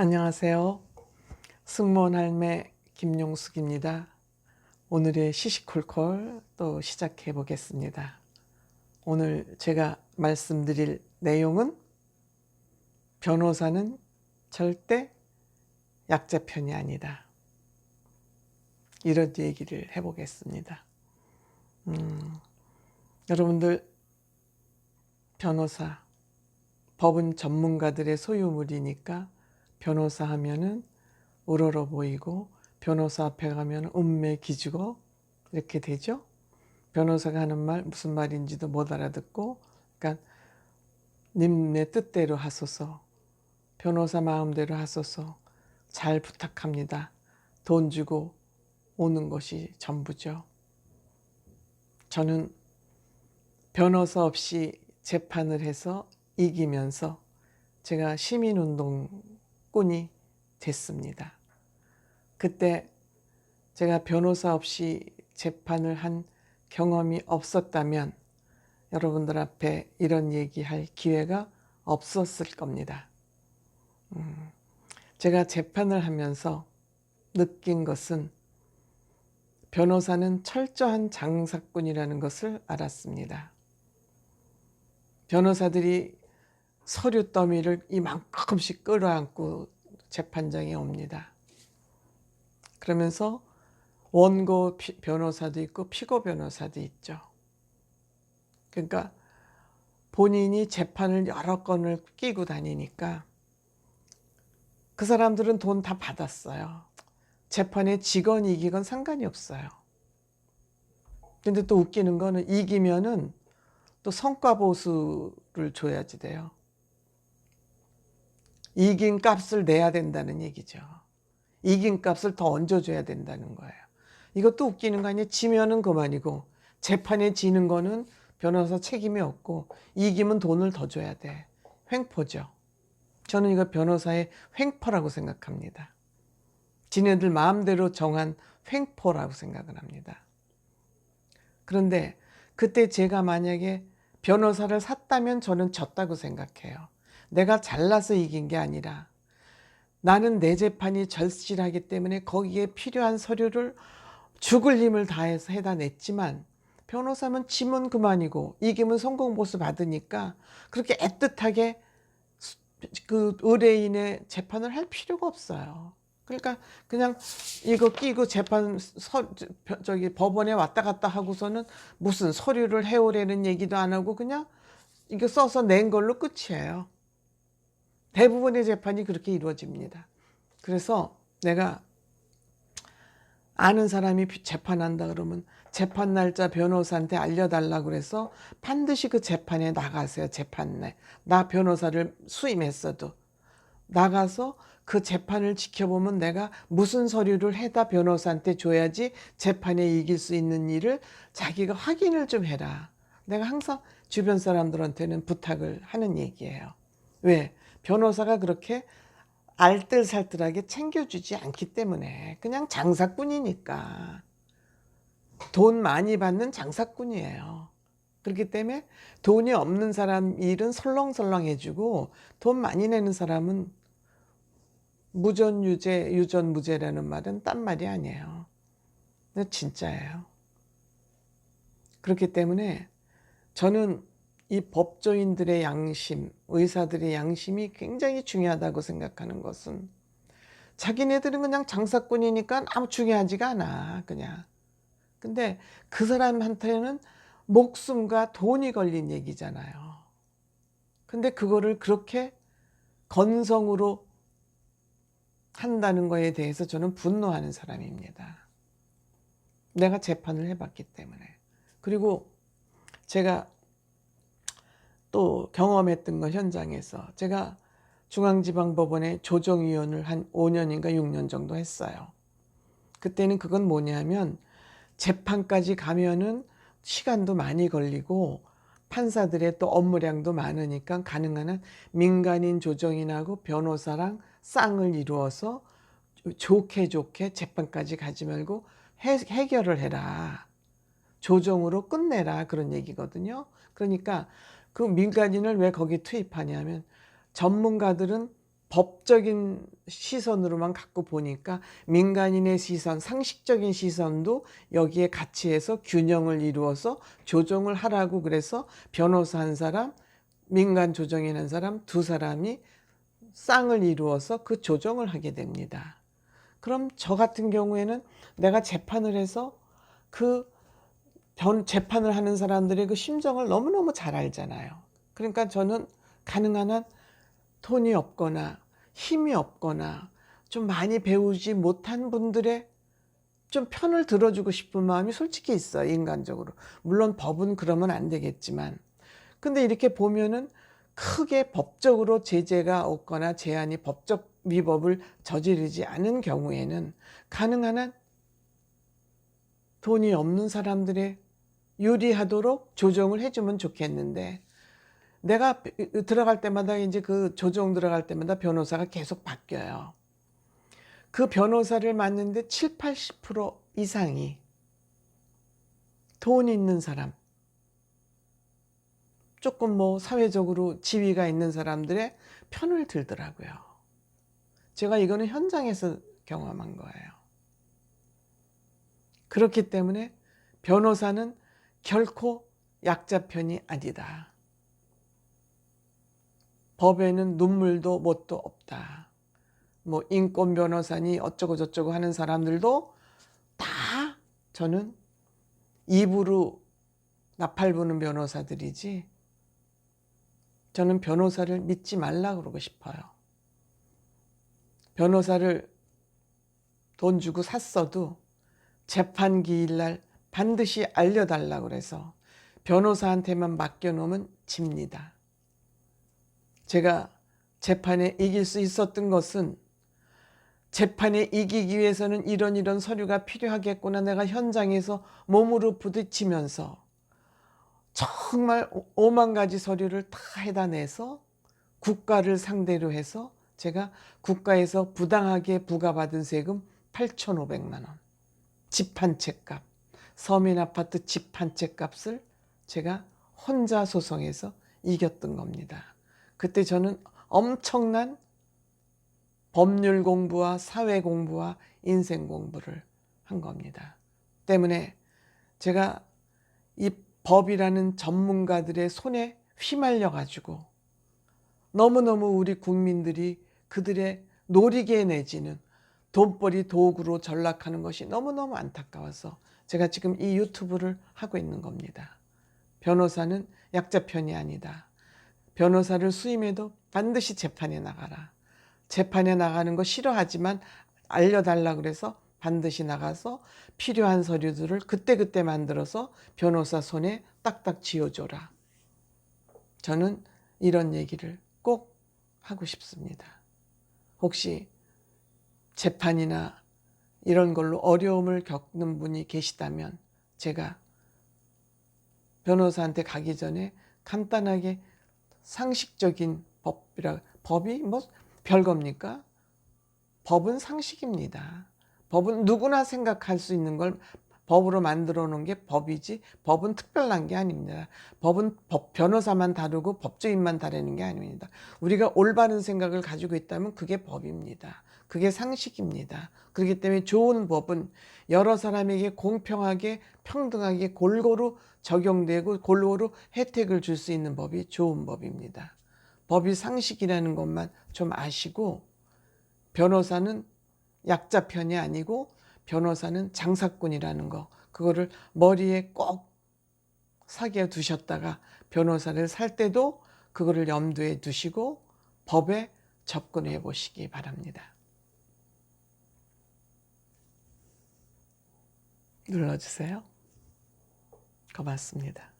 안녕하세요. 승무원 할매 김용숙입니다. 오늘의 시시콜콜 또 시작해 보겠습니다. 오늘 제가 말씀드릴 내용은 변호사는 절대 약자 편이 아니다. 이런 얘기를 해보겠습니다. 여러분들 변호사, 법은 전문가들의 소유물이니까 변호사 하면은 우러러 보이고 변호사 앞에 가면 음매 기주고 이렇게 되죠. 변호사가 하는 말 무슨 말인지도 못 알아듣고, 그러니까 님의 뜻대로 하소서, 변호사 마음대로 하소서, 잘 부탁합니다. 돈 주고 오는 것이 전부죠. 저는 변호사 없이 재판을 해서 이기면서 제가 시민운동꾼이 됐습니다. 그때 제가 변호사 없이 재판을 한 경험이 없었다면 여러분들 앞에 이런 얘기할 기회가 없었을 겁니다. 제가 재판을 하면서 느낀 것은 변호사는 철저한 장사꾼이라는 것을 알았습니다. 변호사들이 서류 더미를 이만큼씩 끌어안고 재판장에 옵니다. 그러면서 원고 변호사도 있고 피고 변호사도 있죠. 그러니까 본인이 재판을 여러 건을 끼고 다니니까 그 사람들은 돈 다 받았어요. 재판에 지건 이기건 상관이 없어요. 근데 또 웃기는 거는 이기면은 또 성과 보수를 줘야지 돼요. 이긴 값을 내야 된다는 얘기죠. 이긴 값을 더 얹어줘야 된다는 거예요. 이것도 웃기는 거 아니에요. 지면은 그만이고 재판에 지는 거는 변호사 책임이 없고 이기면 돈을 더 줘야 돼. 횡포죠. 저는 이거 변호사의 횡포라고 생각합니다. 지네들 마음대로 정한 횡포라고 생각을 합니다. 그런데 그때 제가 만약에 변호사를 샀다면 저는 졌다고 생각해요. 내가 잘나서 이긴 게 아니라 나는 내 재판이 절실하기 때문에 거기에 필요한 서류를 죽을 힘을 다해서 해다 냈지만 변호사면 지면 그만이고 이기면 성공보수 받으니까 그렇게 애틋하게 그 의뢰인의 재판을 할 필요가 없어요. 그러니까 그냥 이거 끼고 재판 법원에 왔다 갔다 하고서는 무슨 서류를 해오라는 얘기도 안 하고 그냥 이거 써서 낸 걸로 끝이에요. 대부분의 재판이 그렇게 이루어집니다. 그래서 내가 아는 사람이 재판한다 그러면 재판 날짜 변호사한테 알려달라고 그래서 반드시 그 재판에 나가세요. 재판에 나 변호사를 수임했어도 나가서 그 재판을 지켜보면 내가 무슨 서류를 해다 변호사한테 줘야지 재판에 이길 수 있는 일을 자기가 확인을 좀 해라. 내가 항상 주변 사람들한테는 부탁을 하는 얘기예요. 왜? 변호사가 그렇게 알뜰살뜰하게 챙겨주지 않기 때문에. 그냥 장사꾼이니까. 돈 많이 받는 장사꾼이에요. 그렇기 때문에 돈이 없는 사람 일은 설렁설렁해주고 돈 많이 내는 사람은 무전유죄, 유전무죄라는 말은 딴 말이 아니에요. 근데 진짜예요. 그렇기 때문에 저는 이 법조인들의 양심, 의사들의 양심이 굉장히 중요하다고 생각하는 것은 자기네들은 그냥 장사꾼이니까 아무 중요하지가 않아, 그냥. 근데 그 사람한테는 목숨과 돈이 걸린 얘기잖아요. 근데 그거를 그렇게 건성으로 한다는 거에 대해서 저는 분노하는 사람입니다. 내가 재판을 해봤기 때문에. 그리고 제가 또 경험했던 거 현장에서 제가 중앙지방법원의 조정위원을 한 5년인가 6년 정도 했어요. 그때는 그건 뭐냐면 재판까지 가면은 시간도 많이 걸리고 판사들의 또 업무량도 많으니까 가능한 한 민간인 조정인하고 변호사랑 쌍을 이루어서 좋게 재판까지 가지 말고 해결을 해라. 조정으로 끝내라. 그런 얘기거든요. 그러니까 그 민간인을 왜 거기 투입하냐면 전문가들은 법적인 시선으로만 갖고 보니까 민간인의 시선, 상식적인 시선도 여기에 같이 해서 균형을 이루어서 조정을 하라고 그래서 변호사 한 사람, 민간 조정인 한 사람, 두 사람이 쌍을 이루어서 그 조정을 하게 됩니다. 그럼 저 같은 경우에는 내가 재판을 해서 그 재판을 하는 사람들의 그 심정을 너무너무 잘 알잖아요. 그러니까 저는 가능한 한 돈이 없거나 힘이 없거나 좀 많이 배우지 못한 분들의 좀 편을 들어주고 싶은 마음이 솔직히 있어요, 인간적으로. 물론 법은 그러면 안 되겠지만. 근데 이렇게 보면은 크게 법적으로 제재가 없거나 제한이 법적 위법을 저지르지 않은 경우에는 가능한 한 돈이 없는 사람들의 유리하도록 조정을 해주면 좋겠는데, 내가 들어갈 때마다 이제 그 조정 들어갈 때마다 변호사가 계속 바뀌어요. 그 변호사를 맡는데 7, 80% 이상이 돈 있는 사람, 조금 뭐 사회적으로 지위가 있는 사람들의 편을 들더라고요. 제가 이거는 현장에서 경험한 거예요. 그렇기 때문에 변호사는 결코 약자 편이 아니다. 법에는 눈물도 뭣도 없다. 뭐 인권 변호사니 어쩌고 저쩌고 하는 사람들도 다 저는 입으로 나팔 부는 변호사들이지, 저는 변호사를 믿지 말라 그러고 싶어요. 변호사를 돈 주고 샀어도 재판 기일날 반드시 알려달라고 그래서 변호사한테만 맡겨놓으면 집니다. 제가 재판에 이길 수 있었던 것은 재판에 이기기 위해서는 이런 서류가 필요하겠구나, 내가 현장에서 몸으로 부딪히면서 정말 5만 가지 서류를 다 해다 내서 국가를 상대로 해서 제가 국가에서 부당하게 부과받은 세금 8,500만 원, 집 한 채 값, 서민아파트 집 한 채 값을 제가 혼자 소송해서 이겼던 겁니다. 그때 저는 엄청난 법률 공부와 사회 공부와 인생 공부를 한 겁니다. 때문에 제가 이 법이라는 전문가들의 손에 휘말려 가지고 너무너무 우리 국민들이 그들의 놀이개 내지는 돈벌이 도구로 전락하는 것이 너무너무 안타까워서 제가 지금 이 유튜브를 하고 있는 겁니다. 변호사는 약자 편이 아니다. 변호사를 수임해도 반드시 재판에 나가라. 재판에 나가는 거 싫어하지만 알려달라 그래서 반드시 나가서 필요한 서류들을 그때그때 만들어서 변호사 손에 딱딱 쥐어줘라. 저는 이런 얘기를 꼭 하고 싶습니다. 혹시 재판이나 이런 걸로 어려움을 겪는 분이 계시다면 제가 변호사한테 가기 전에 간단하게 상식적인 법이 뭐 별겁니까? 법은 상식입니다. 법은 누구나 생각할 수 있는 걸 법으로 만들어 놓은 게 법이지, 법은 특별한 게 아닙니다. 법은 변호사만 다루고 법조인만 다루는 게 아닙니다. 우리가 올바른 생각을 가지고 있다면 그게 법입니다. 그게 상식입니다. 그렇기 때문에 좋은 법은 여러 사람에게 공평하게 평등하게 골고루 적용되고 골고루 혜택을 줄 수 있는 법이 좋은 법입니다. 법이 상식이라는 것만 좀 아시고, 변호사는 약자 편이 아니고 변호사는 장사꾼이라는 거, 그거를 머리에 꼭 새겨 두셨다가 변호사를 살 때도 그거를 염두에 두시고 법에 접근해 보시기 바랍니다. 눌러주세요. 고맙습니다.